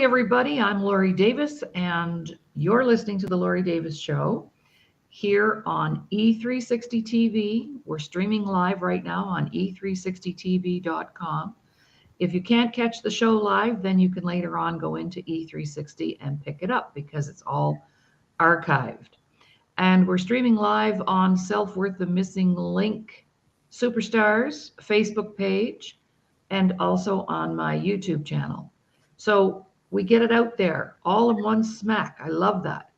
everybody. I'm Laurie Davis, and you're listening to The Laurie Davis Show here on E360 TV. We're streaming live right now on e360tv.com. If you can't catch the show live, then you can later on go into E360 and pick it up because it's all archived. And we're streaming live on Self Worth the Missing Link Superstars Facebook page and also on my YouTube channel. So we get it out there all in one smack. I love that.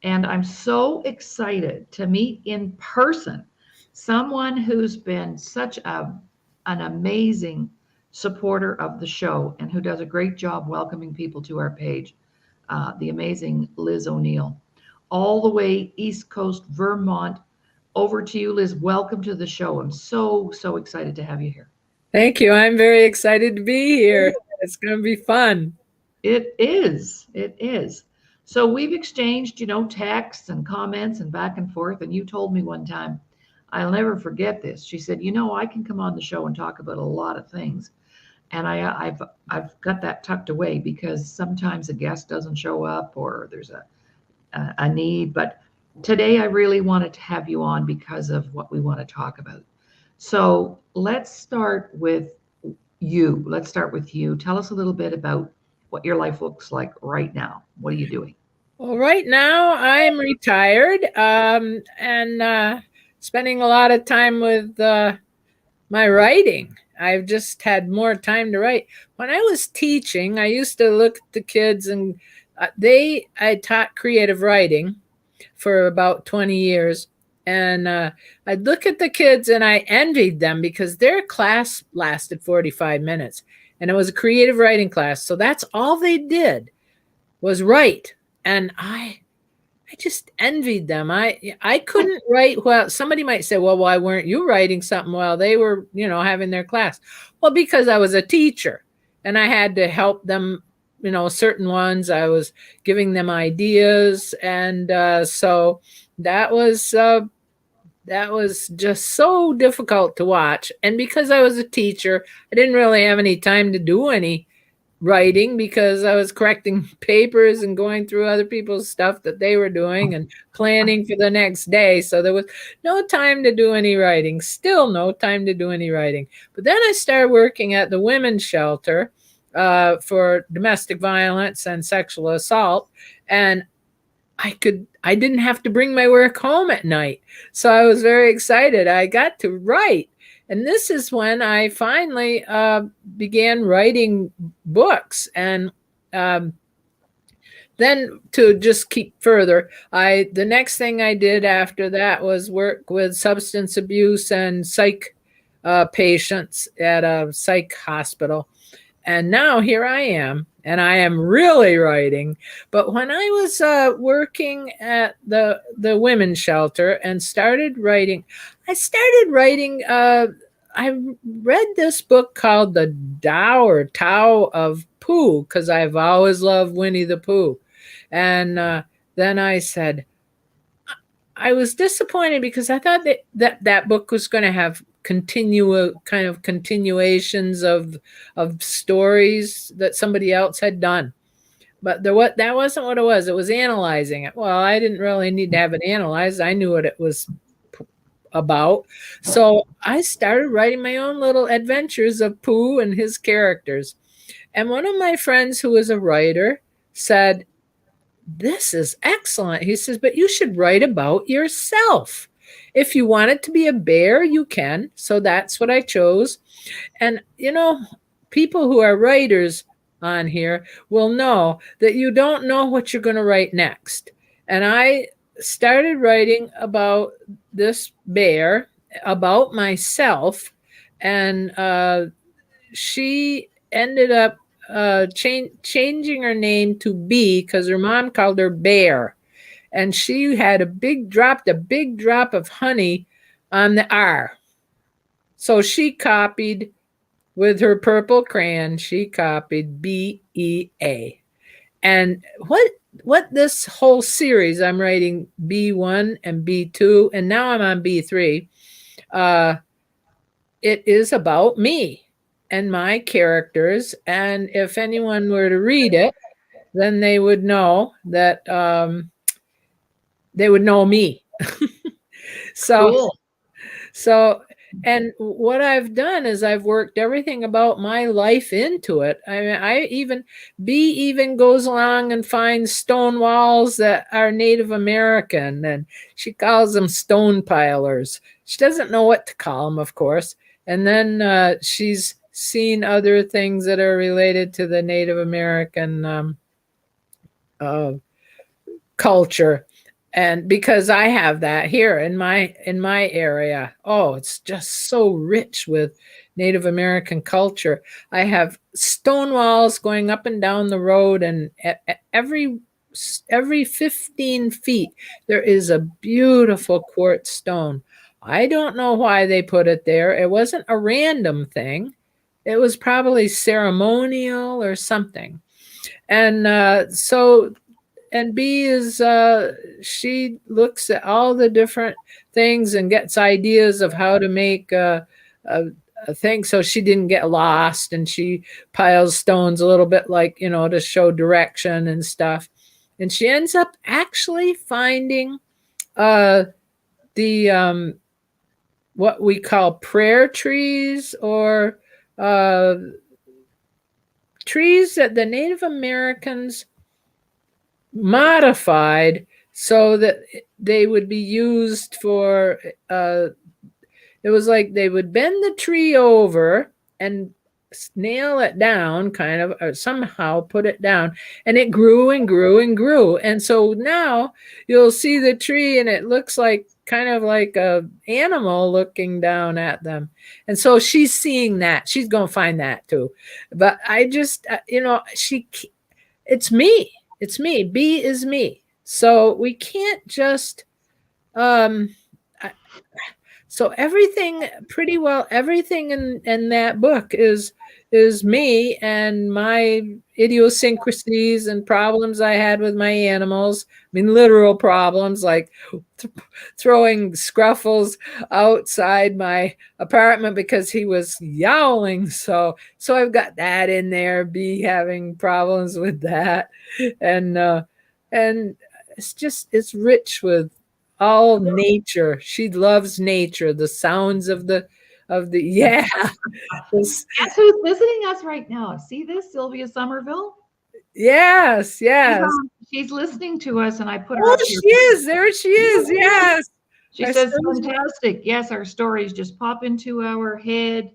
And I'm so excited to meet in person someone who's been such an amazing supporter of the show and who does a great job welcoming people to our page, the amazing Liz O Neill, all the way East Coast, Vermont. Over to you, Liz. Welcome to the show. I'm so excited to have you here. Thank you. I'm very excited to be here. It's going to be fun. It is. It is. So we've exchanged, texts and comments and back and forth. And you told me one time, I'll never forget this. She said, I can come on the show and talk about a lot of things. And I've got that tucked away because sometimes a guest doesn't show up or there's a need. But today I really wanted to have you on because of what we want to talk about. So let's start with you. Tell us a little bit about what your life looks like right now. What are you doing? Well, right now I'm retired and spending a lot of time with my writing. I've just had more time to write. When I was teaching, I used to look at the kids and I taught creative writing for about 20 years. And I'd look at the kids and I envied them because their class lasted 45 minutes. And it was a creative writing class. So that's all they did was write. And I just envied them. I couldn't write. Well, somebody might say, well, why weren't you writing something while they were, having their class? Well, because I was a teacher and I had to help them, certain ones. I was giving them ideas. And so that was just so difficult to watch. And because I was a teacher, I didn't really have any time to do any writing because I was correcting papers and going through other people's stuff that they were doing and planning for the next day. So there was no time to do any writing, still no time to do any writing. But then I started working at the women's shelter for domestic violence and sexual assault. And I didn't have to bring my work home at night. So I was very excited. I got to write. And this is when I finally began writing books. And then to just keep further, the next thing I did after that was work with substance abuse and psych patients at a psych hospital. And now here I am, and I am really writing. But when I was working at the women's shelter and started writing, I read this book called The Tao of Pooh, because I've always loved Winnie the Pooh. And then I said, I was disappointed because I thought that book was going to have continuations of stories that somebody else had done. But that wasn't what it was. It was analyzing it. Well, I didn't really need to have it analyzed. I knew what it was about. So I started writing my own little adventures of Pooh and his characters. And one of my friends who was a writer said, "This is excellent." He says, "But you should write about yourself. If you want it to be a bear, you can." So that's what I chose. And, people who are writers on here will know that you don't know what you're going to write next. And I started writing about this bear, about myself. And she ended up changing her name to Bee because her mom called her Bear. And she had a big drop of honey on the R. So she copied with her purple crayon, she copied BEA. And what this whole series, I'm writing B1 and B2, and now I'm on B3, it is about me and my characters. And if anyone were to read it, then they would know that they would know me. So Cool. So, and what I've done is I've worked everything about my life into it. I mean, B even goes along and finds stone walls that are Native American, and she calls them stone pilers. She doesn't know what to call them, of course. And then she's seen other things that are related to the Native American uh, culture, and because I have that here in my area. Oh, it's just so rich with Native American culture. I have stone walls going up and down the road, and every 15 feet there is a beautiful quartz stone. I don't know why they put it there. It wasn't a random thing. It was probably ceremonial or something. And B is she looks at all the different things and gets ideas of how to make a thing, so she didn't get lost, and she piles stones a little bit like, to show direction and stuff. And she ends up actually finding the what we call prayer trees, or uh, trees that the Native Americans modified so that they would be used for it was like they would bend the tree over and nail it down, kind of, or somehow put it down, and it grew and grew and grew. And so now you'll see the tree and it looks like kind of like a animal looking down at them. And so she's seeing that. She's going to find that too. But I just it's me. It's me. B is me. So we can't just so everything, pretty well everything in that book is me and my idiosyncrasies and problems I had with my animals. I mean, literal problems like throwing Scruffles outside my apartment because he was yowling. So I've got that in there. B having problems with that, and it's rich with all nature. She loves nature, the sounds of the yeah. Guess who's visiting us right now? See this, Sylvia Somerville? Yes, yes. She's listening to us, and I put her Oh, up here. she is. There she is. Yes. She says, fantastic. Yes, our stories just pop into our head,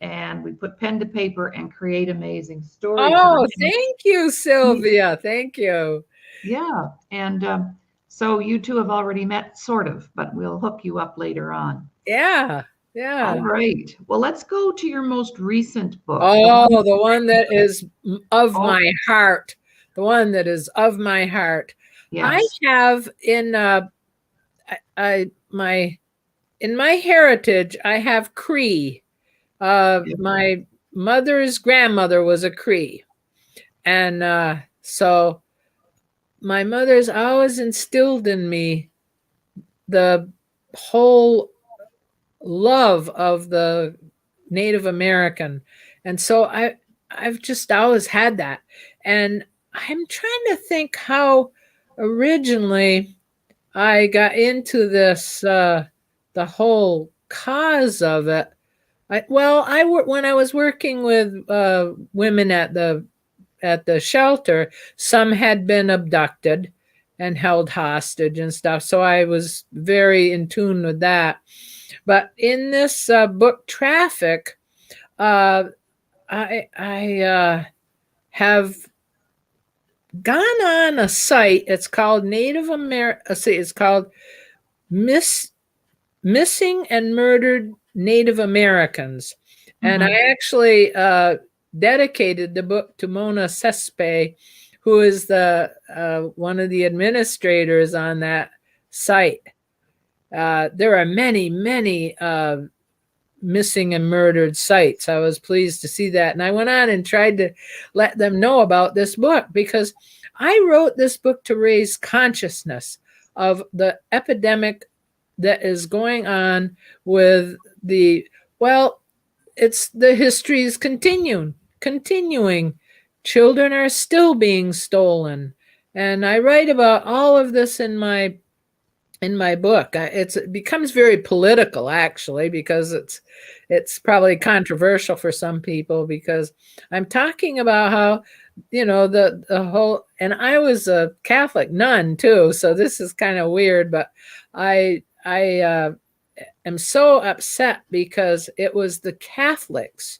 and we put pen to paper and create amazing stories. Oh, thank you, Sylvia. Thank you. Yeah. And so you two have already met, sort of, but we'll hook you up later on. Yeah. Yeah. All right. Well, let's go to your most recent book. Oh, the one that is of my heart. The one that is of my heart. Yes. I have in my heritage, I have Cree. My mother's grandmother was a Cree. And so my mother's always instilled in me the whole love of the Native American. And so I've just always had that. And I'm trying to think how originally I got into this, the whole cause of it. When I was working with women at the shelter, some had been abducted and held hostage and stuff. So I was very in tune with that. But in this book, Traffic, I have gone on a site. It's called Native America. It's called Missing and Murdered Native Americans. Mm-hmm. And I actually dedicated the book to Mona Sespe, who is the one of the administrators on that site. There are many, many missing and murdered sites. I was pleased to see that. And I went on and tried to let them know about this book, because I wrote this book to raise consciousness of the epidemic that is going on with it's the history is continuing children are still being stolen. And I write about all of this in my book. It becomes very political, actually, because it's probably controversial for some people, because I'm talking about how, the whole, and I was a Catholic nun too, so this is kind of weird, but I am so upset because it was the Catholics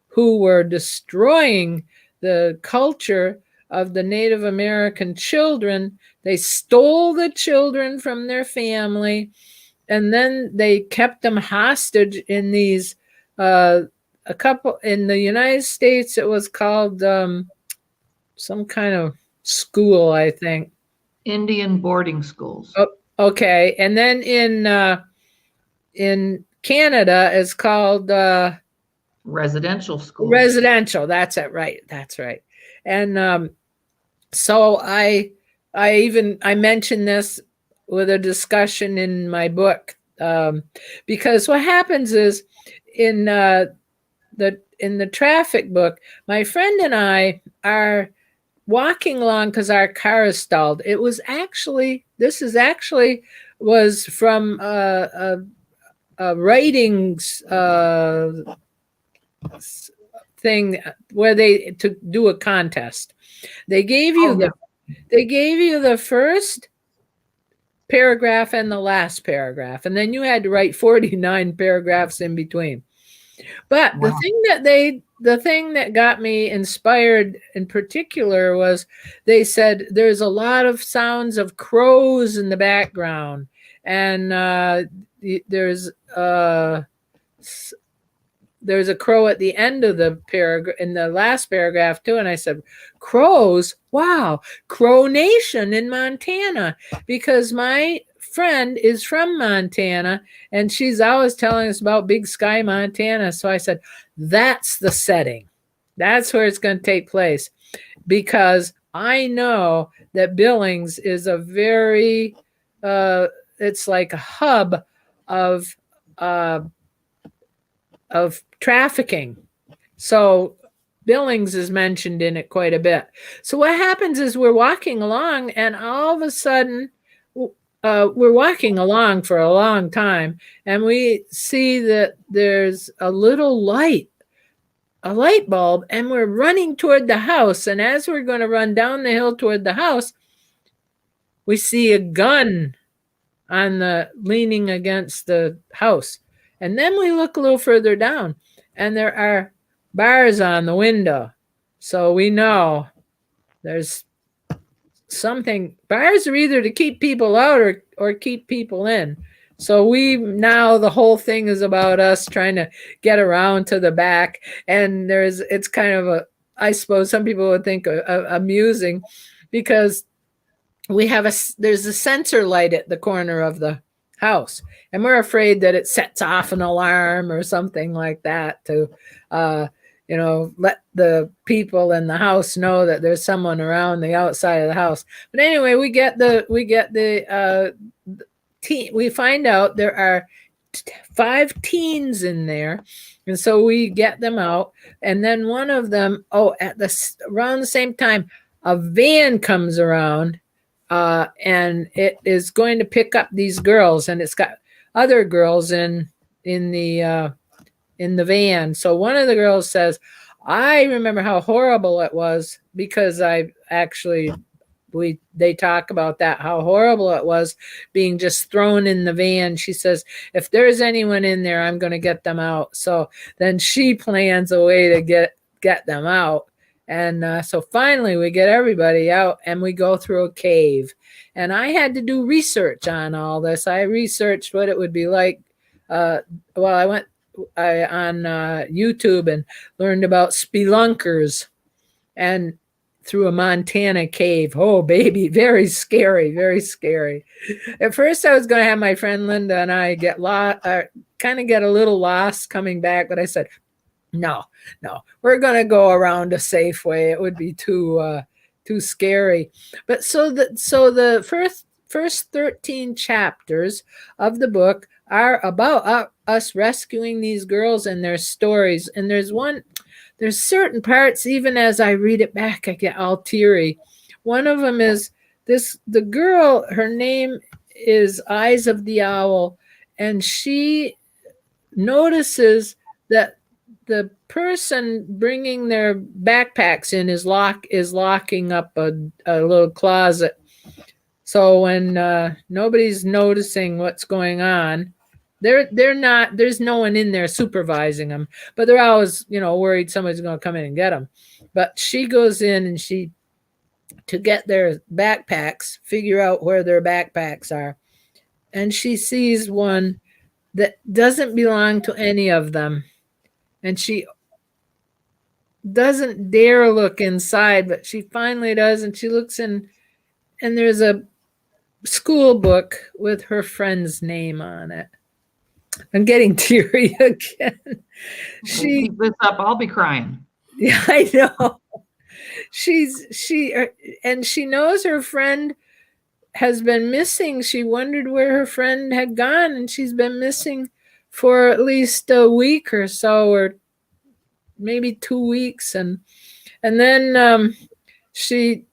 who were destroying the culture of the Native American children. They stole the children from their family, and then they kept them hostage in these, a couple in the United States. It was called some kind of school, I think. Indian boarding schools. Oh, okay. And then in Canada, it's called residential schools. Residential. That's it. Right. That's right. And so I mentioned this with a discussion in my book, because what happens is in the traffic book, my friend and I are walking along because our car is stalled. This was from a writings thing where they to do a contest. They gave you the first paragraph and the last paragraph, and then you had to write 49 paragraphs in between. But wow. the thing that got me inspired in particular was they said there's a lot of sounds of crows in the background, and there's a crow at the end of the paragraph, in the last paragraph too. And I said, crows, wow, Crow Nation in Montana, because my friend is from Montana and she's always telling us about Big Sky, Montana. So I said, that's the setting. That's where it's going to take place, because I know that Billings is a very, it's like a hub of trafficking. So Billings is mentioned in it quite a bit. So what happens is we're walking along, and all of a sudden, we're walking along for a long time, and we see that there's a little light, a light bulb, and we're running toward the house. And as we're going to run down the hill toward the house, we see a gun leaning against the house. And then we look a little further down, and there are bars on the window. So we know there's something. Bars are either to keep people out or keep people in. So now the whole thing is about us trying to get around to the back. And it's kind of I suppose some people would think amusing, because there's a sensor light at the corner of the house, and we're afraid that it sets off an alarm or something like that to let the people in the house know that there's someone around the outside of the house. But anyway, we find out there are 5 teens in there, and so we get them out. And then one of them, around the same time, a van comes around, and it is going to pick up these girls, and it's got other girls in the van. So one of the girls says, I remember how horrible it was, because they talk about that, how horrible it was being just thrown in the van. She says, if there's anyone in there, I'm going to get them out. So then she plans a way to get them out. And so finally we get everybody out, and we go through a cave. And I had to do research on all this. I researched what it would be like. I went on YouTube and learned about spelunkers, and through a Montana cave. Oh, baby, very scary, very scary. At first, I was going to have my friend Linda and I get a little lost coming back, but I said, no, we're going to go around a safe way. It would be too scary. But so the first 13 chapters of the book are about us rescuing these girls and their stories. And there's one there's certain parts, even as I read it back, I get all teary. One of them is the girl, her name is Eyes of the Owl, and she notices that the person bringing their backpacks in is locking up a little closet. So when nobody's noticing what's going on, they're not, there's no one in there supervising them, but they're always, worried somebody's going to come in and get them. But she goes in and to get their backpacks, figure out where their backpacks are. And she sees one that doesn't belong to any of them. And she doesn't dare look inside, but she finally does. And she looks in, and there's a school book with her friend's name on it. I'm getting teary again. Keep this up, I'll be crying. Yeah, I know. And she knows her friend has been missing. She wondered where her friend had gone, and she's been missing for at least a week or so, or maybe 2 weeks. And then she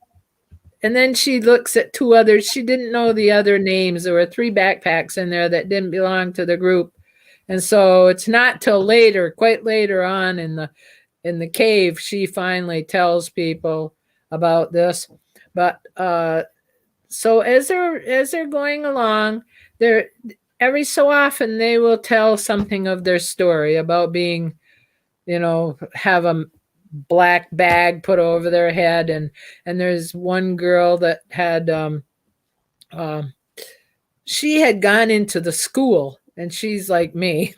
looks at two others. She didn't know the other names. There were 3 backpacks in there that didn't belong to the group. And so it's not till later, quite later on in the cave, she finally tells people about this. But so as they're going along, every so often they will tell something of their story about being, have a black bag put over their head, and there's one girl that had she had gone into the school, and she's like me.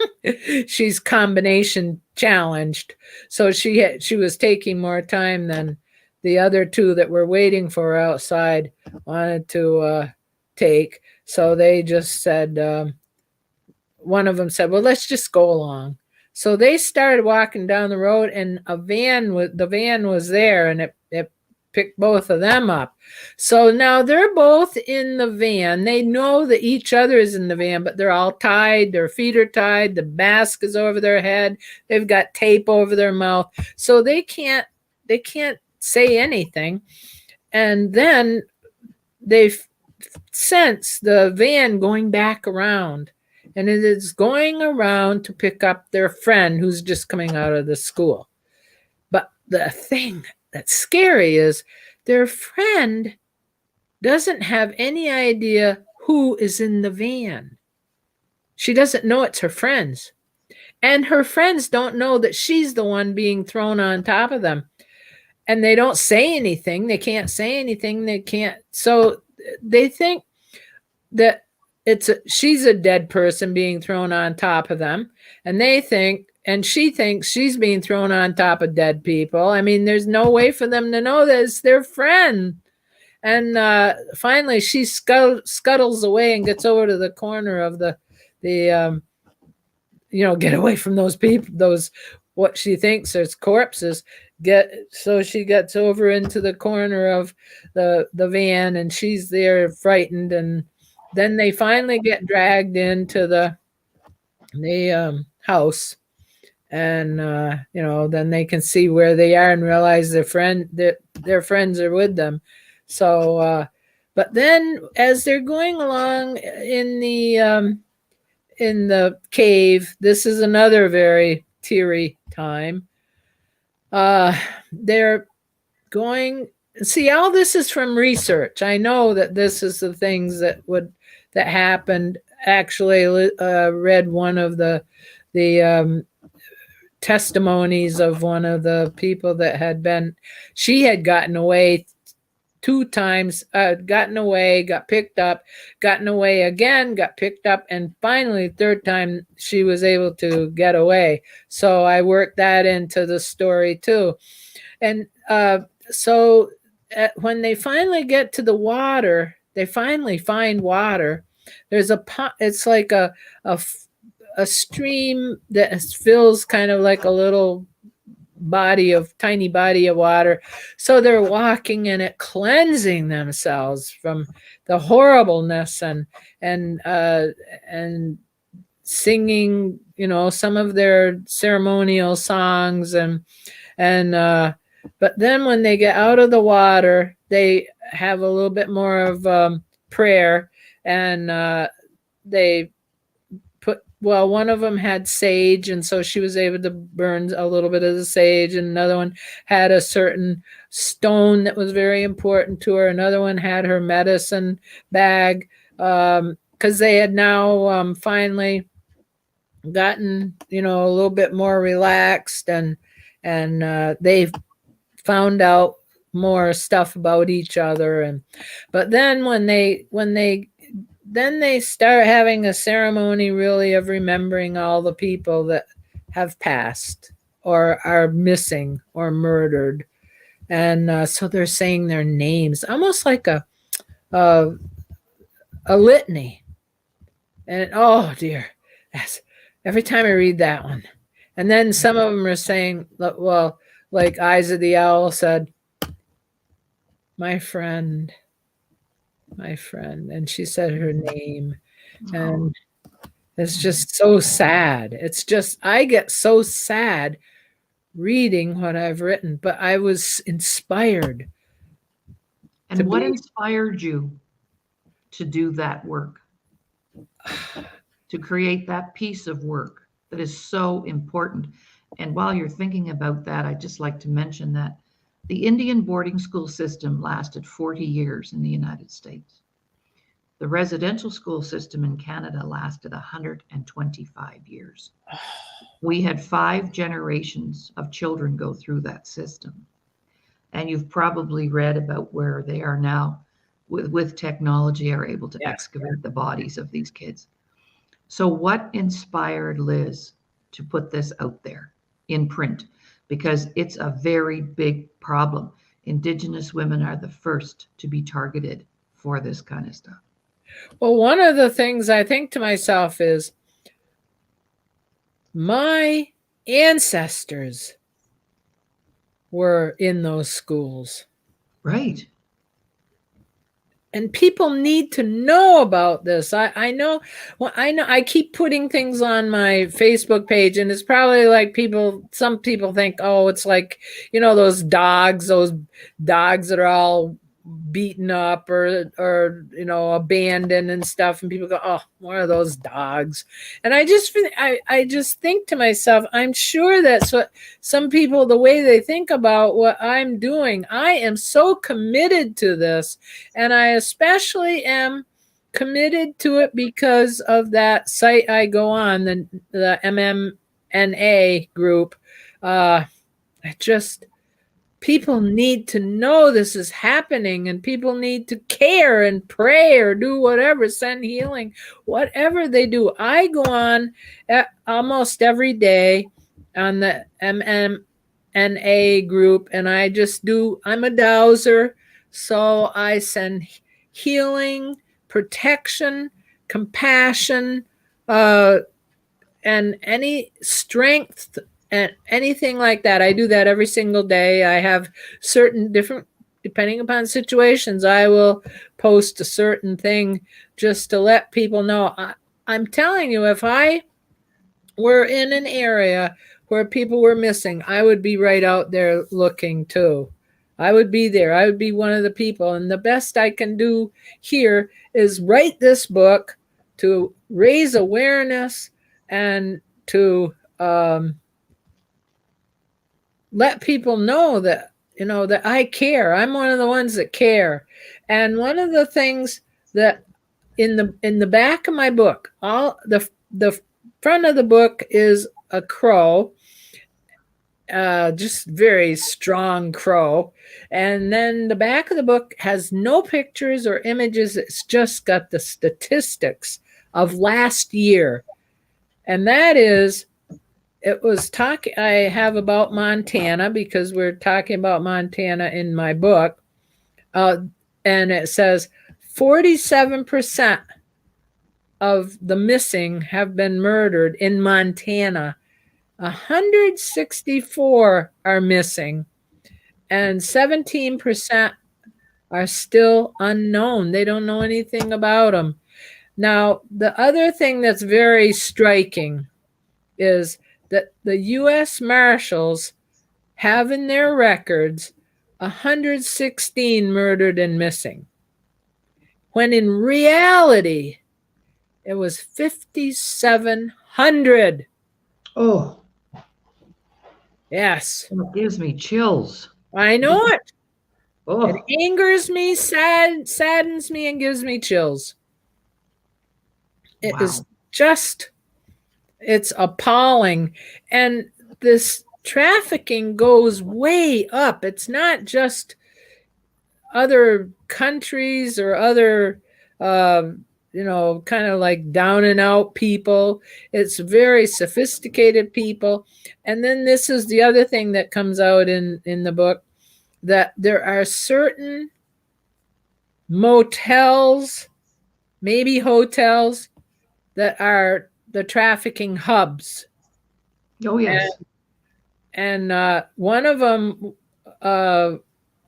She's combination challenged, so she was taking more time than the other 2 that were waiting for her outside wanted to take. So they just said, one of them said, well, let's just go along. So they started walking down the road, and the van was there, and it picked both of them up. So now they're both in the van. They know that each other is in the van, but they're all tied. Their feet are tied. The mask is over their head. They've got tape over their mouth. So they can't say anything. And then they sense the van going back around. And it is going around to pick up their friend who's just coming out of the school. But the thing that's scary is their friend doesn't have any idea who is in the van. She doesn't know it's her friends. And her friends don't know that she's the one being thrown on top of them. And they don't say anything. They can't say anything. They can't. So they think that she's a dead person being thrown on top of them. And she thinks she's being thrown on top of dead people. I mean, there's no way for them to know that it's their friend. And finally, she scuttles away and gets over to the corner of the get away from those people, what she thinks is corpses. So she gets over into the corner of the van, and she's there frightened. And then they finally get dragged into the house, and then they can see where they are and realize their friends are with them. So but then as they're going along in the cave, this is another very teary time. They're going, see, all this is from research. I know that this is the things that happened. Actually, read one of the testimonies of one of the people that she had gotten away 2 times, gotten away, got picked up, gotten away again, got picked up, and finally, 3rd time, she was able to get away. So I worked that into the story too. And so when they finally get to the water, they finally find water. There's it's like a stream that fills kind of like a little tiny body of water. So they're walking in it, cleansing themselves from the horribleness and singing, some of their ceremonial songs, and And but then when they get out of the water, they have a little bit more of prayer, and they put, well, one of them had sage, and so she was able to burn a little bit of the sage, and another one had a certain stone that was very important to her. Another one had her medicine bag, because they had now finally gotten, a little bit more relaxed, and they found out more stuff about each other. And but then when they start having a ceremony really of remembering all the people that have passed or are missing or murdered. And so they're saying their names, almost like a litany. And oh dear, that's every time I read that one. And then some of them are saying, well, like Eyes of the Owl said, my friend, and she said her name. And it's just so sad. It's just, I get so sad reading what I've written, but I was inspired. And what inspired you to do that work? To create that piece of work that is so important. And while you're thinking about that, I'd just like to mention that the Indian boarding school system lasted 40 years in the United States. The residential school system in Canada lasted 125 years. We had 5 generations of children go through that system. And you've probably read about where they are now with technology, are able to excavate the bodies of these kids. So what inspired Liz to put this out there in print? Because it's a very big problem. Indigenous women are the first to be targeted for this kind of stuff. Well, one of the things I think to myself is, my ancestors were in those schools. Right. And people need to know about this. I know I keep putting things on my Facebook page, and it's probably like some people think, oh, it's like, those dogs that are all beaten up or abandoned and stuff, and people go, oh, what are those dogs? And I just think to myself, I'm sure that's what some people, the way they think about what I'm doing. I am so committed to this, and I especially am committed to it because of that site I go on, the MMNA group. People need to know this is happening, and people need to care and pray or do whatever, send healing, whatever they do. I go on almost every day on the MMNA group, and I'm a dowser, so I send healing, protection, compassion, and any strength and anything like that. I do that every single day. I have certain different, depending upon situations, I will post a certain thing just to let people know. I'm telling you, if I were in an area where people were missing, I would be right out there looking too. I would be there. I would be one of the people. And the best I can do here is write this book to raise awareness and to let people know that, that I care. I'm one of the ones that care. And one of the things that in the back of my book, all the front of the book is a crow, just very strong crow. And then the back of the book has no pictures or images. It's just got the statistics of last year. And that is, I have about Montana, because we're talking about Montana in my book. And it says 47% of the missing have been murdered in Montana. 164 are missing, and 17% are still unknown. They don't know anything about them. Now, the other thing that's very striking is that the U.S. Marshals have in their records 116 murdered and missing, when in reality it was 5,700. Oh, Yes, it gives me chills. I know it. It Oh, angers me, saddens me, and gives me chills. It is wow. just, it's appalling. And this trafficking goes way up. It's not just other countries or other, kind of like down and out people. It's very sophisticated people. And then this is the other thing that comes out in the book, that there are certain motels, maybe hotels, that are the trafficking hubs. Oh, yes. And one of them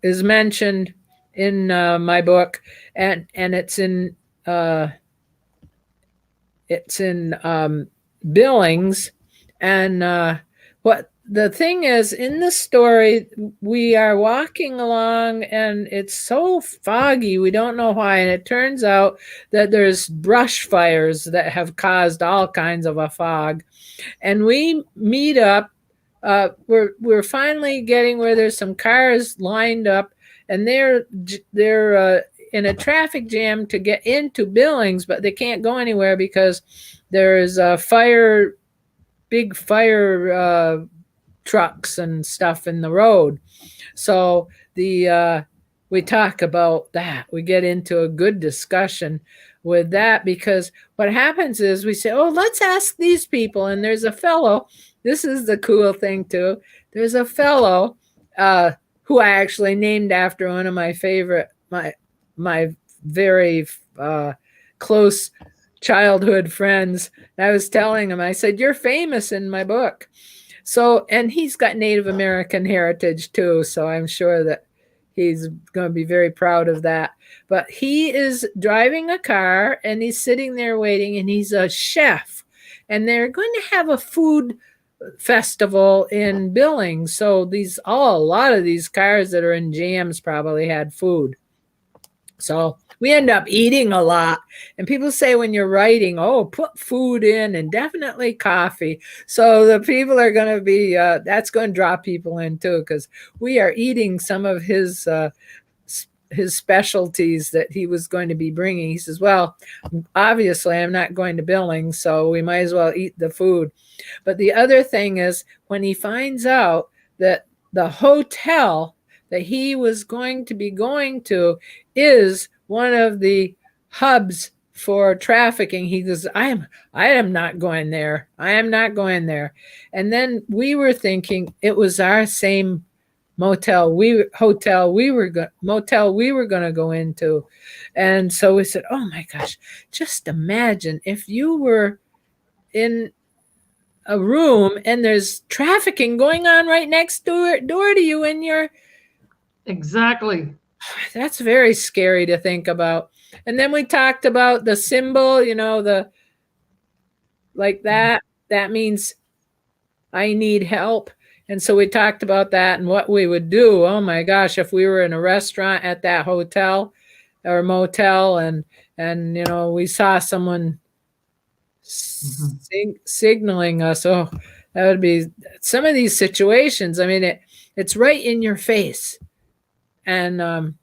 is mentioned in my book, and it's in Billings. And what the thing is, in the story, we are walking along and it's so foggy, we don't know why, and it turns out that there's brush fires that have caused all kinds of a fog. And we meet up. We're finally getting where there's some cars lined up, and they're in a traffic jam to get into Billings, but they can't go anywhere because there's big fire trucks and stuff in the road. So we talk about that. We get into a good discussion with that, because what happens is we say, oh, let's ask these people. And there's a fellow, this is the cool thing too. There's a fellow who I actually named after one of my favorite, my very close childhood friends. I was telling him, I said, you're famous in my book. So, and he's got Native American heritage too. So I'm sure that he's going to be very proud of that. But he is driving a car and he's sitting there waiting, and he's a chef. And they're going to have a food festival in Billings. So a lot of these cars that are in jams probably had food. So we end up eating a lot. And people say when you're writing, oh, put food in, and definitely coffee. So the people are going to be, that's going to draw people in too, because we are eating some of his specialties that he was going to be bringing. He says, well, obviously I'm not going to Billings, so we might as well eat the food. But the other thing is, when he finds out that the hotel that he was going to be going to is one of the hubs for trafficking, he goes, I am not going there. I am not going there. And then we were thinking it was our same motel we were going to go into. And so we said, oh my gosh, just imagine if you were in a room and there's trafficking going on right next door to you, and you're Exactly. that's very scary to think about. And then we talked about the symbol, the like that means I need help. And so we talked about that and what we would do. Oh my gosh, if we were in a restaurant at that hotel or motel, and we saw someone signaling us, oh, that would be some of these situations. I mean, it's right in your face. And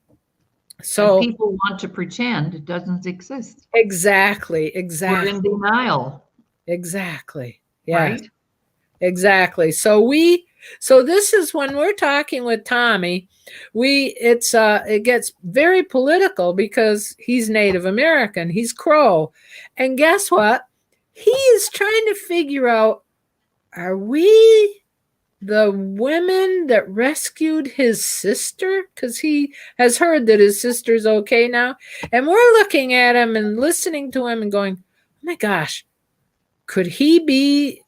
so and people want to pretend it doesn't exist. Exactly. We're in denial. Exactly. Yeah. Right? Exactly. So this is when we're talking with Tommy, it gets very political because he's Native American, he's Crow. And guess what? He is trying to figure out, are we the women that rescued his sister? Because he has heard that his sister's okay now. And we're looking at him and listening to him and going, oh my gosh, could he be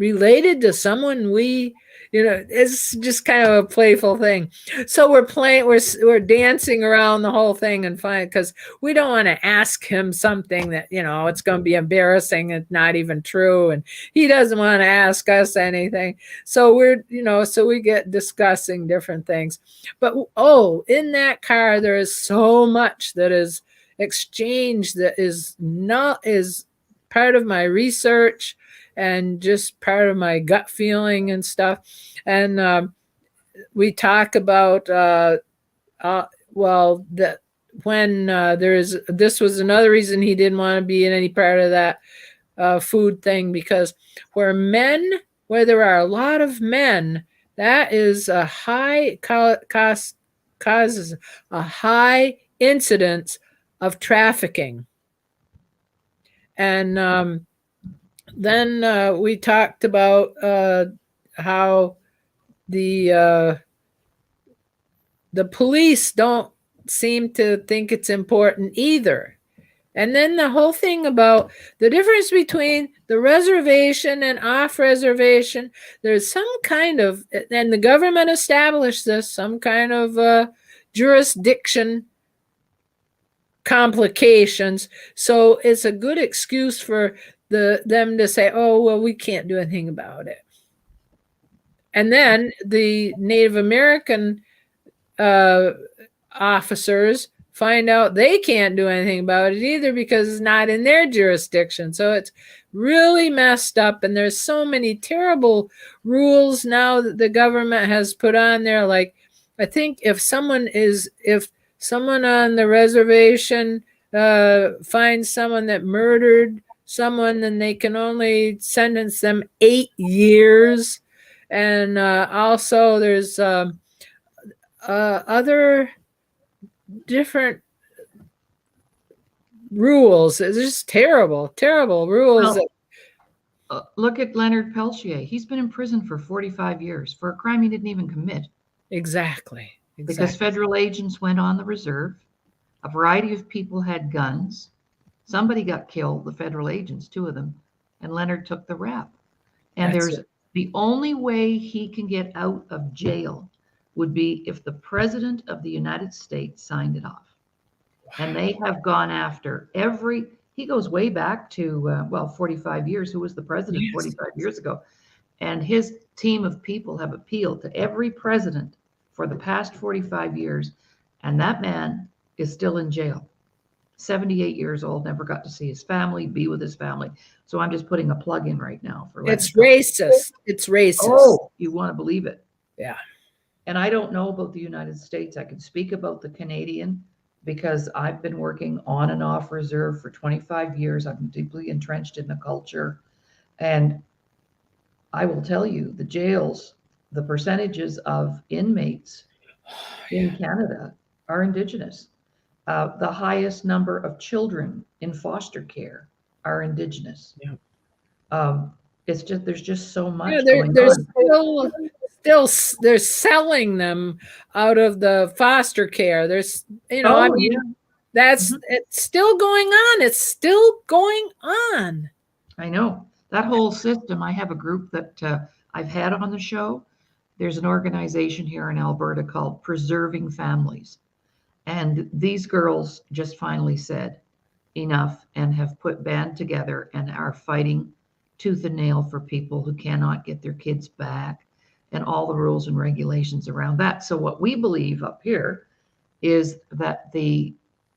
related to someone we, it's just kind of a playful thing. So we're playing, we're dancing around the whole thing and fine, because we don't want to ask him something that, it's going to be embarrassing and not even true. And he doesn't want to ask us anything. So so we get discussing different things. But, in that car, there is so much that is exchanged that is part of my research and just part of my gut feeling and stuff. And we talk about this was another reason he didn't want to be in any part of that food thing, because where there are a lot of men, that is a high causes a high incidence of trafficking. And then we talked about how the police don't seem to think it's important either. And then the whole thing about the difference between the reservation and off reservation, there's some kind of, and the government established this, some kind of jurisdiction complications. So it's a good excuse for them to say, oh, well, we can't do anything about it. And then the Native American officers find out they can't do anything about it either because it's not in their jurisdiction. So it's really messed up. And there's so many terrible rules now that the government has put on there. Like, I think if someone on the reservation finds someone that murdered someone, then they can only sentence them 8 years. And also there's other different rules. It's just terrible rules. Well, look at Leonard Peltier. He's been in prison for 45 years for a crime he didn't even commit. Exactly. Because federal agents went on the reserve. A variety of people had guns. Somebody got killed, the federal agents, 2 of them, and Leonard took the rap. And the only way he can get out of jail would be if the president of the United States signed it off. And they have gone after he goes way back to, 45 years. Who was the president 45 years ago? And his team of people have appealed to every president for the past 45 years. And that man is still in jail. 78 years old, never got to see his family, be with his family. So I'm just putting a plug in right now for it's racist. It's racist. Oh, you want to believe it? Yeah. And I don't know about the United States. I can speak about the Canadian because I've been working on and off reserve for 25 years. I'm deeply entrenched in the culture. And I will tell you, the jails, the percentages of inmates in Canada are Indigenous. The highest number of children in foster care are Indigenous. Yeah. It's just, there's just so much going on. Still, they're selling them out of the foster care. There's, that's it's still going on. It's still going on. I know that whole system. I have a group that I've had on the show. There's an organization here in Alberta called Preserving Families. And these girls just finally said enough and have band together and are fighting tooth and nail for people who cannot get their kids back and all the rules and regulations around that. So what we believe up here is that the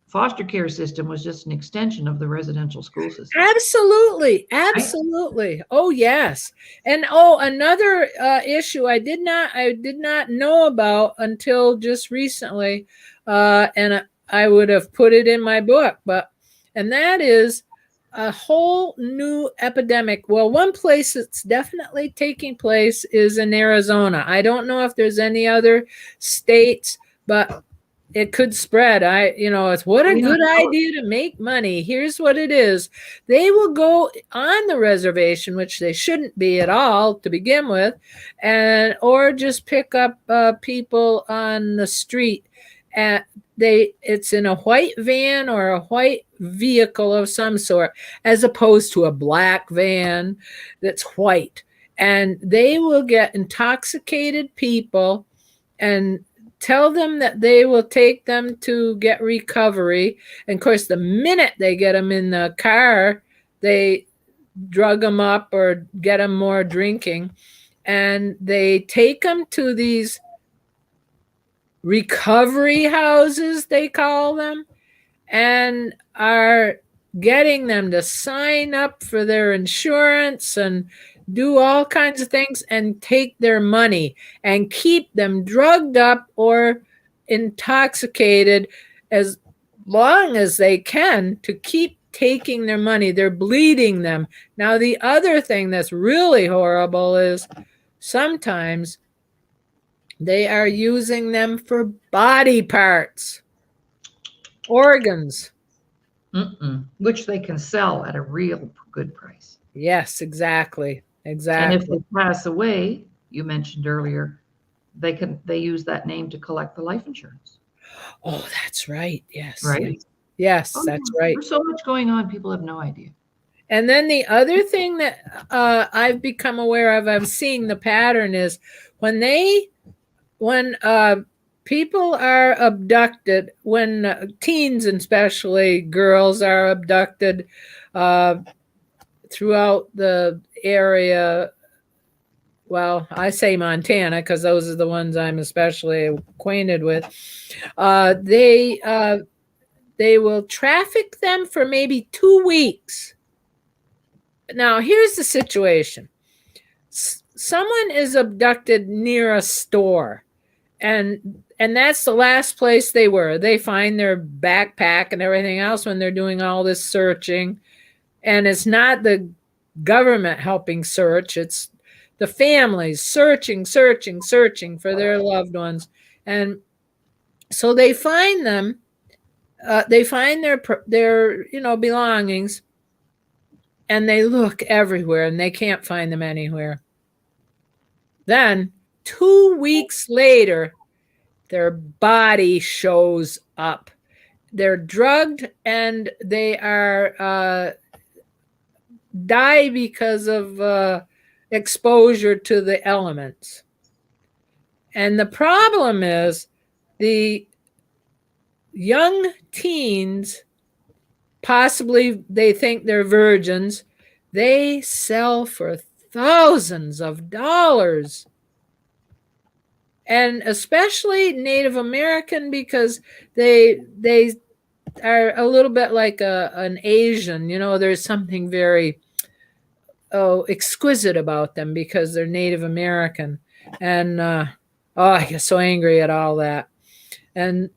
foster care system was just an extension of the residential school system. Absolutely. Right? Oh, yes. And another issue I did not know about until just recently, and I would have put it in my book, and that is a whole new epidemic. Well, one place that's definitely taking place is in Arizona. I don't know if there's any other states, but it could spread. It's what a good idea to make money. Here's what it is. They will go on the reservation, which they shouldn't be at all to begin with, or just pick up people on the street. It's in a white van or a white vehicle of some sort, as opposed to a black van that's white. and they will get intoxicated people and tell them that they will take them to get recovery. And of course, the minute they get them in the car, they drug them up or get them more drinking. And they take them to these recovery houses, they call them, and are getting them to sign up for their insurance and do all kinds of things and take their money and keep them drugged up or intoxicated as long as they can to keep taking their money. They're bleeding them. Now, the other thing that's really horrible is sometimes they are using them for body parts, organs. Which they can sell at a real good price. Yes, exactly. And Exactly. if they pass away, you mentioned earlier, they use that name to collect the life insurance. Oh, that's right. Yes. Right? Yes, Oh, that's yeah. right. There's so much going on, people have no idea. And then the other thing that I've become aware of, I'm seeing the pattern is when people are abducted, when teens, and especially girls, are abducted throughout the area. Well, I say Montana because those are the ones I'm especially acquainted with. They will traffic them for maybe 2 weeks. Now, here's the situation. Someone is abducted near a store, and that's the last place they were. They find their backpack and everything else when they're doing all this searching, and it's not the government helping search, it's the families searching for their loved ones. And so they find them, they find their belongings, and they look everywhere and they can't find them anywhere. Then 2 weeks later, their body shows up. They're drugged and they are die because of exposure to the elements. And the problem is the young teens, possibly they think they're virgins, they sell for thousands of dollars. And especially Native American, because they are a little bit like an Asian. There's something very exquisite about them because they're Native American. And I get so angry at all that. And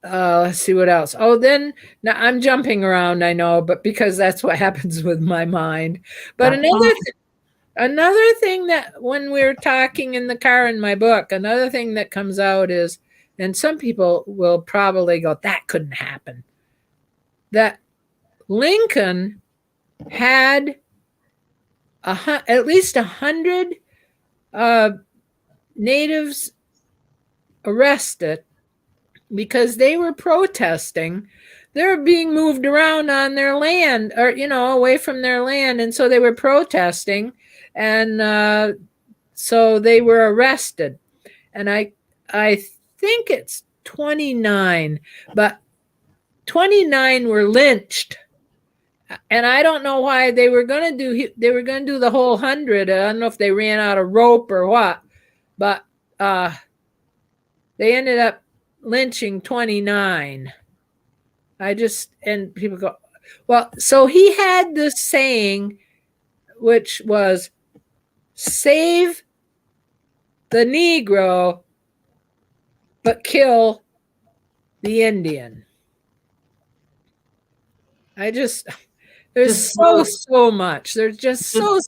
let's see what else. Oh, then now I'm jumping around, I know, but because that's what happens with my mind. But another thing that when we're talking in the car in my book, another thing that comes out is, and some people will probably go, that couldn't happen, that Lincoln had at least 100 natives arrested because they were protesting. They're being moved around on their land, or away from their land, and so they were protesting, and so they were arrested. And I think it's 29, but 29 were lynched. And I don't know why they were going to do the whole 100. I don't know if they ran out of rope or what, but they ended up lynching 29. And people go, well, so he had this saying, which was, save the Negro, but kill the Indian. There's so much. There's just so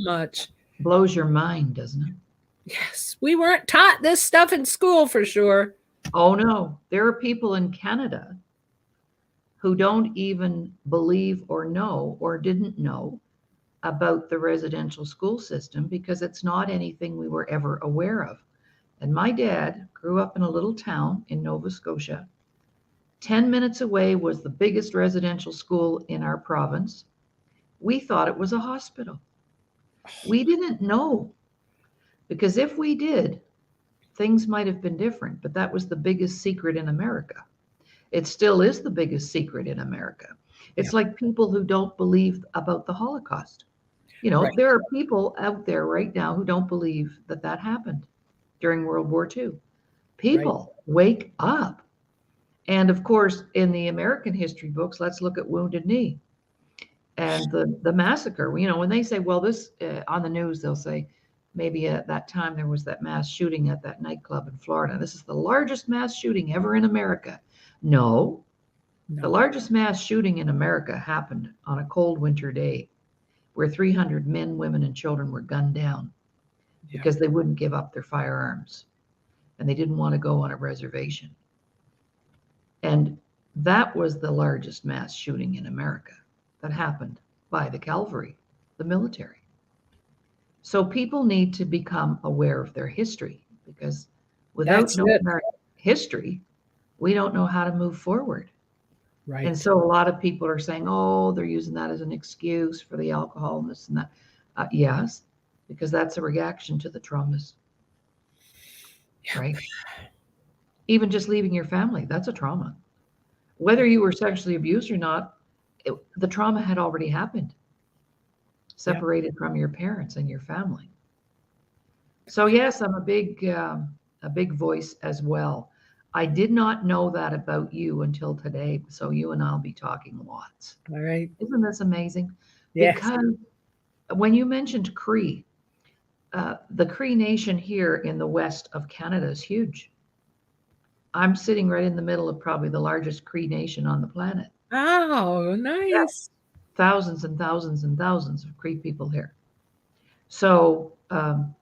much. Blows your mind, doesn't it? Yes. We weren't taught this stuff in school for sure. Oh, no. There are people in Canada who don't even believe or know or didn't know about the residential school system because it's not anything we were ever aware of. And my dad grew up in a little town in Nova Scotia. 10 minutes away was the biggest residential school in our province. We thought it was a hospital. We didn't know, because if we did, things might have been different, but that was the biggest secret in America. It still is the biggest secret in America. Yeah. It's like people who don't believe about the Holocaust. You know, Right. there are people out there right now who don't believe that that happened during World War II. Right. People, wake up. And of course, in the American history books, let's look at Wounded Knee and the massacre. You know, when they say, well, this on the news, they'll say, maybe at that time there was that mass shooting at that nightclub in Florida. This is the largest mass shooting ever in America. No, the No. largest mass shooting in America happened on a cold winter day where 300 men, women, and children were gunned down Yeah. because they wouldn't give up their firearms and they didn't want to go on a reservation. And that was the largest mass shooting in America that happened by the cavalry, the military. So people need to become aware of their history, because without That's knowing it. our history, we don't know how to move forward. Right. And so a lot of people are saying, oh, they're using that as an excuse for the alcohol and this and that. Yes, because that's a reaction to the traumas, right? Even just leaving your family, that's a trauma. Whether you were sexually abused or not, the trauma had already happened, separated from your parents and your family. So yes, I'm a big voice as well. I did not know that about you until today. So you and I'll be talking lots. All right. Isn't this amazing? Yes. Because when you mentioned Cree, the Cree Nation here in the west of Canada is huge. I'm sitting right in the middle of probably the largest Cree Nation on the planet. Oh, nice. Thousands and thousands and thousands of Cree people here. So I'm,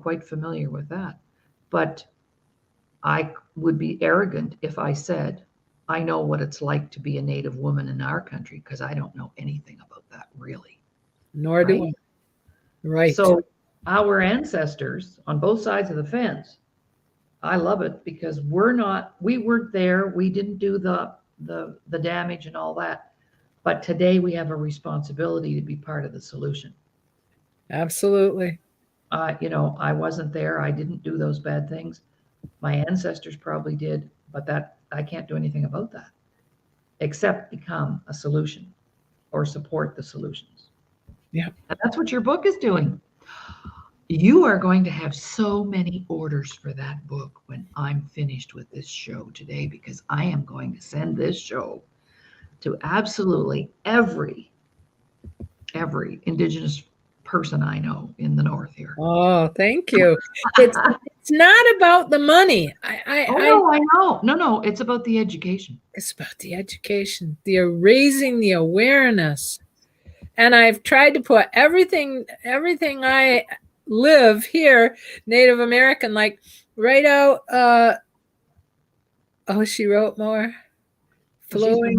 quite familiar with that. But I would be arrogant if I said I know what it's like to be a Native woman in our country, because I don't know anything about that really. Nor do Right? I. Right. So our ancestors on both sides of the fence, I love it because we weren't there. We didn't do the damage and all that. But today we have a responsibility to be part of the solution. Absolutely. I wasn't there. I didn't do those bad things. My ancestors probably did, but that I can't do anything about that except become a solution or support the solutions. Yeah. And that's what your book is doing. You are going to have so many orders for that book when I'm finished with this show today, because I am going to send this show to absolutely every Indigenous person I know in the North here. Oh, thank you. It's not about the money. No, I know. No, it's about the education. It's about the education, the raising the awareness. And I've tried to put everything I live here, Native American, like right out. She wrote more. Flowing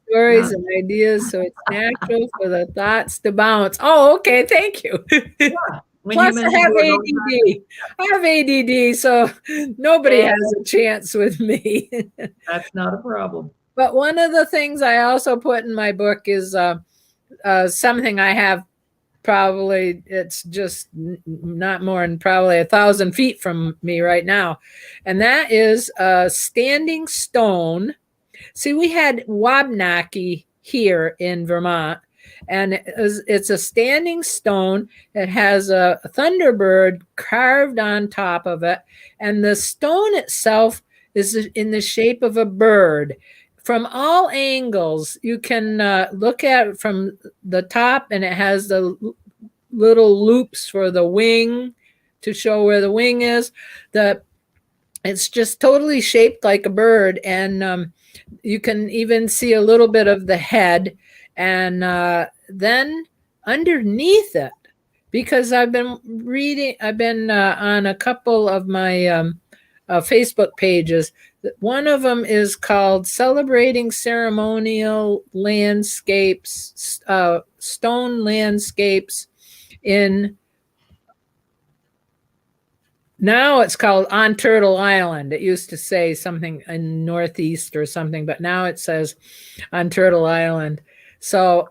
stories and ideas, so it's natural for the thoughts to bounce. Oh, okay, thank you. Yeah. Plus, I have ADD. I have ADD, so nobody has a chance with me. That's not a problem. But one of the things I also put in my book is something I have probably, it's just not more than probably 1,000 feet from me right now. And that is a standing stone. See, we had Wabanaki here in Vermont, and it's a standing stone. It has a thunderbird carved on top of it, and the stone itself is in the shape of a bird. From all angles, you can look at it from the top, and it has the little loops for the wing to show where the wing is. It's just totally shaped like a bird, and you can even see a little bit of the head. And then underneath it, because I've been on a couple of my Facebook pages. One of them is called Celebrating Ceremonial Landscapes, Stone Landscapes in... Now it's called On Turtle Island. It used to say something in Northeast or something, but now it says On Turtle Island. So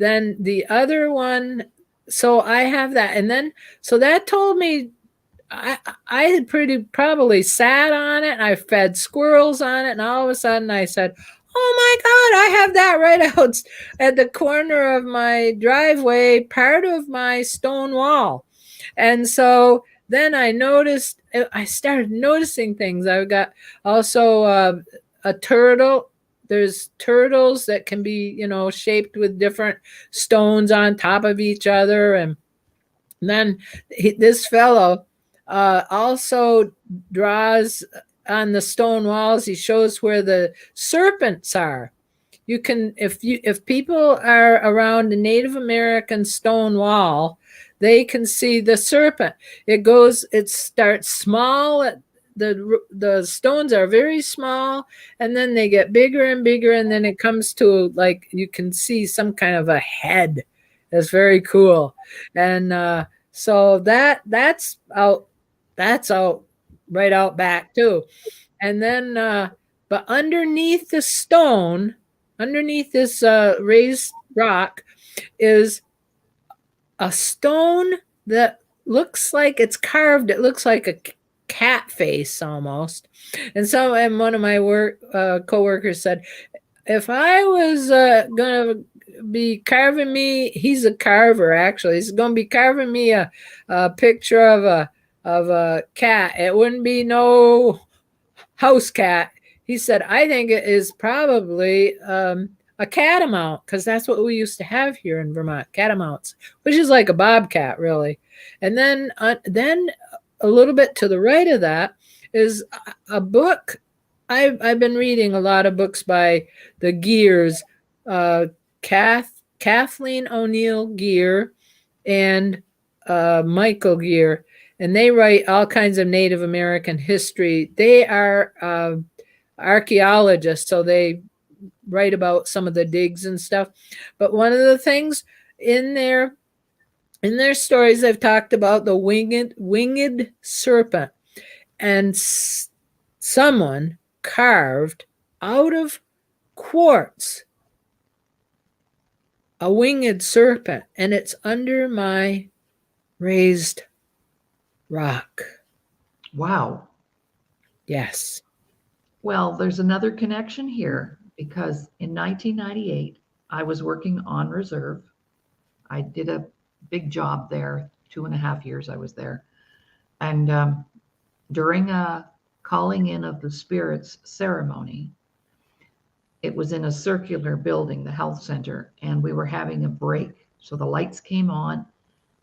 then the other one, so I have that. And then, so that told me I had probably sat on it and I fed squirrels on it. And all of a sudden I said, oh my God, I have that right out at the corner of my driveway, part of my stone wall. And so then I started noticing things. I've got also a turtle. There's turtles that can be, shaped with different stones on top of each other. And then this fellow also draws on the stone walls. He shows where the serpents are. You can, if people are around a Native American stone wall, they can see the serpent. It starts small. The stones are very small, and then they get bigger and bigger, and then it comes to, like, you can see some kind of a head. That's very cool. And so that's out right out back too. And then but underneath the stone, underneath this raised rock, is a stone that looks like it's carved. It looks like a cat face almost. And one of my coworkers said, if I was gonna be carving me, he's a carver actually. He's gonna be carving me a picture of a cat. It wouldn't be no house cat. He said, I think it is probably a catamount, because that's what we used to have here in Vermont, catamounts, which is like a bobcat, really. And then a little bit to the right of that is a book. I've been reading a lot of books by the Gears, Kathleen O'Neill Gear and Michael Gear, and they write all kinds of Native American history. They are archaeologists, so they write about some of the digs and stuff. But one of the things in their stories, they've talked about the winged serpent, and someone carved out of quartz a winged serpent, and it's under my raised rock. Wow. Yes. Well, there's another connection here, because in 1998, I was working on reserve. I did a big job there, 2.5 years I was there. And during a calling in of the spirits ceremony, it was in a circular building, the health center, and we were having a break. So the lights came on,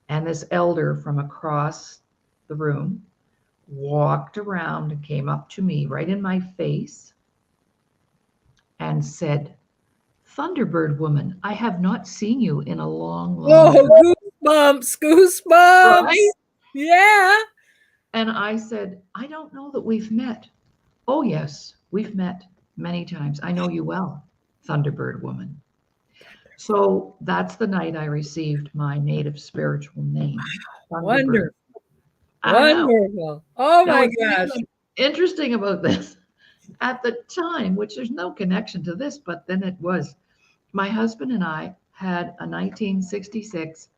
and this elder from across the room walked around and came up to me right in my face and said, Thunderbird woman, I have not seen you in a long time. Goosebumps. Right? Yeah. And I said, I don't know that we've met. Oh, yes, we've met many times. I know you well, Thunderbird woman. So that's the night I received my native spiritual name. Wonderful. Wonderful. Oh my gosh. Interesting about this. At the time, which there's no connection to this, but then it was, my husband and I had a 1966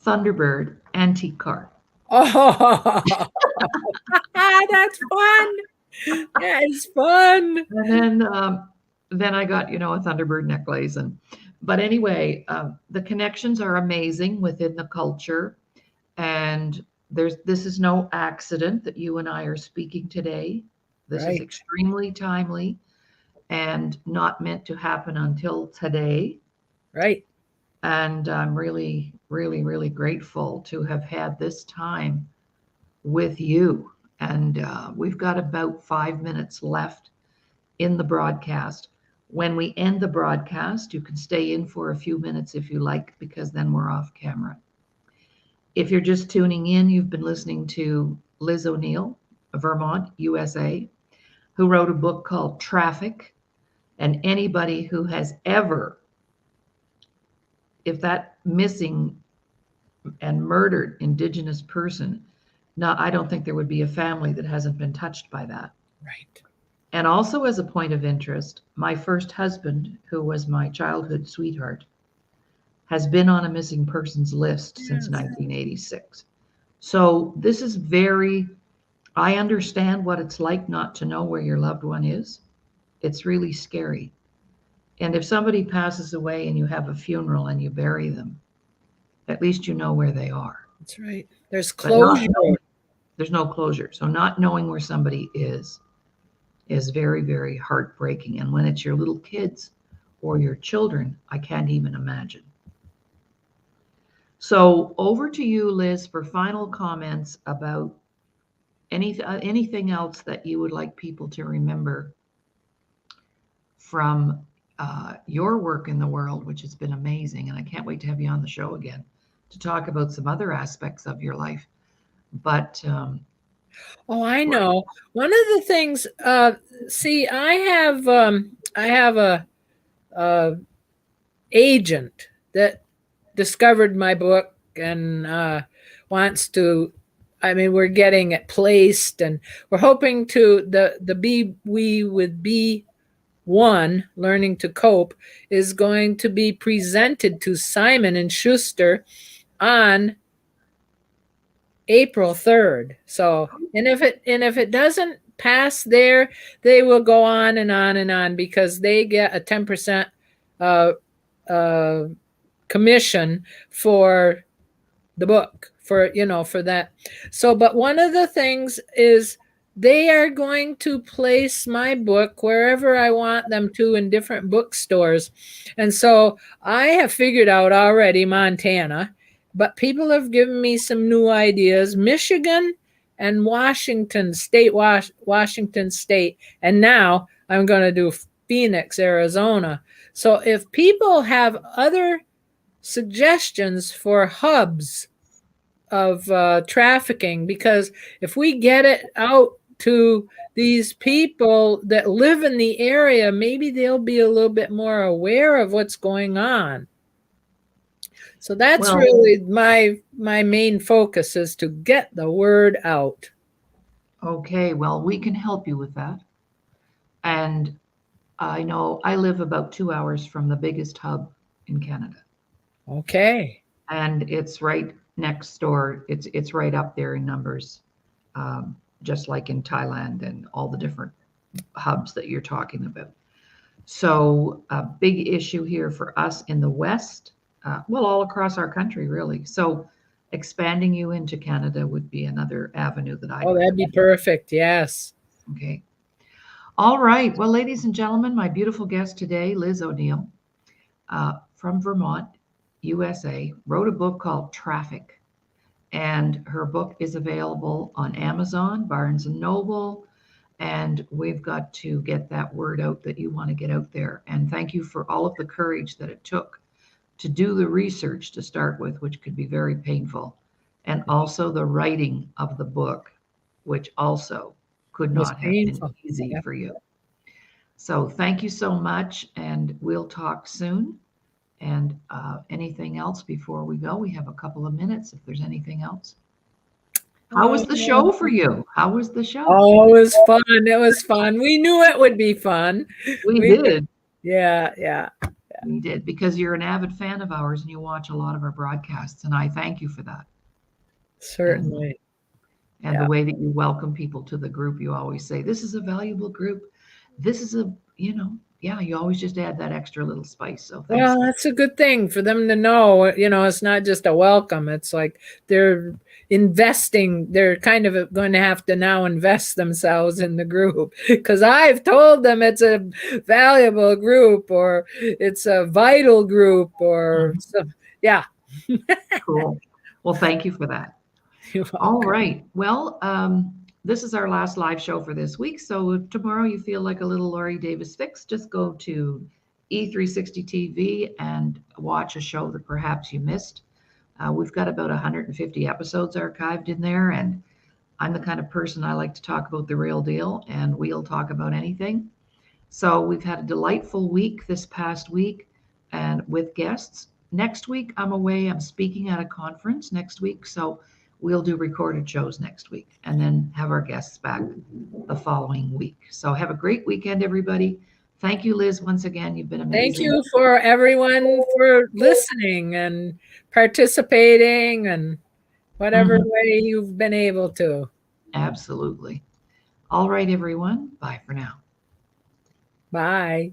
Thunderbird antique car. Oh, that's fun. That is fun. And then I got, a Thunderbird necklace. But anyway, the connections are amazing within the culture. And this is no accident that you and I are speaking today. This is extremely timely and not meant to happen until today. Right. And I'm really, really, really grateful to have had this time with you. And we've got about 5 minutes left in the broadcast. When we end the broadcast, you can stay in for a few minutes if you like, because then we're off camera. If you're just tuning in, you've been listening to Liz O Neill, Vermont, USA, who wrote a book called Traffic. And anybody who has ever, if that missing and murdered Indigenous person, now I don't think there would be a family that hasn't been touched by that. Right. And also, as a point of interest, my first husband, who was my childhood sweetheart, has been on a missing persons list since 1986. So this is I understand what it's like not to know where your loved one is. It's really scary. And if somebody passes away and you have a funeral and you bury them, at least you know where they are. That's right. There's But not closure. there's no closure. So not knowing where somebody is very, very heartbreaking. And when it's your little kids or your children, I can't even imagine. So over to you, Liz, for final comments about anything else that you would like people to remember from your work in the world, which has been amazing. And I can't wait to have you on the show again to talk about some other aspects of your life. But oh, I know. One of the things, see, I have a agent that discovered my book and wants to. I mean, we're getting it placed, and we're hoping to the Be We with B1 Learning to Cope is going to be presented to Simon and Schuster on April 3rd. So, and if it doesn't pass there, they will go on and on and on because they get a 10% commission for the book, for that. So, but one of the things is they are going to place my book wherever I want them to in different bookstores. And so I have figured out already Montana, but people have given me some new ideas. Michigan and Washington State, Washington State. And now I'm going to do Phoenix, Arizona. So if people have other suggestions for hubs of trafficking, because if we get it out to these people that live in the area, maybe they'll be a little bit more aware of what's going on. So that's really my main focus, is to get the word out. Okay, well, we can help you with that. And I know I live about 2 hours from the biggest hub in Canada. Okay. And it's right next door. It's right up there in numbers, just like in Thailand and all the different hubs that you're talking about. So a big issue here for us in the West, well, all across our country, really. So expanding you into Canada would be another avenue that I. Oh, that'd be perfect. Yes. Okay. All right. Well, ladies and gentlemen, my beautiful guest today, Liz O Neill, from Vermont, USA, wrote a book called Traffic. And her book is available on Amazon, Barnes and Noble. And we've got to get that word out that you want to get out there. And thank you for all of the courage that it took to do the research to start with, which could be very painful. And also the writing of the book, which also could not have been easy for you. So thank you so much. And we'll talk soon. And anything else before we go? We have a couple of minutes if there's anything else. How was the show for you? How was the show? Oh, it was fun. It was fun. We knew it would be fun. We did. Yeah. We did, because you're an avid fan of ours and you watch a lot of our broadcasts. And I thank you for that. Certainly. And the way that you welcome people to the group, you always say, this is a valuable group. This is you always just add that extra little spice. So thanks. Well, that's a good thing for them to know. It's not just a welcome. It's like they're investing. They're kind of going to have to now invest themselves in the group, because I've told them it's a valuable group, or it's a vital group, or yeah. Cool. Well, thank you for that. All right. Well, this is our last live show for this week. So if tomorrow you feel like a little Laurie Davis fix, just go to E360 TV and watch a show that perhaps you missed. We've got about 150 episodes archived in there, and I'm the kind of person, I like to talk about the real deal, and we'll talk about anything. So we've had a delightful week this past week, and with guests. Next week, I'm away. I'm speaking at a conference next week. So we'll do recorded shows next week and then have our guests back the following week. So have a great weekend, everybody. Thank you, Liz, once again. You've been Thank amazing. you for everyone for listening and participating and whatever way you've been able to. Absolutely. All right, everyone. Bye for now. Bye.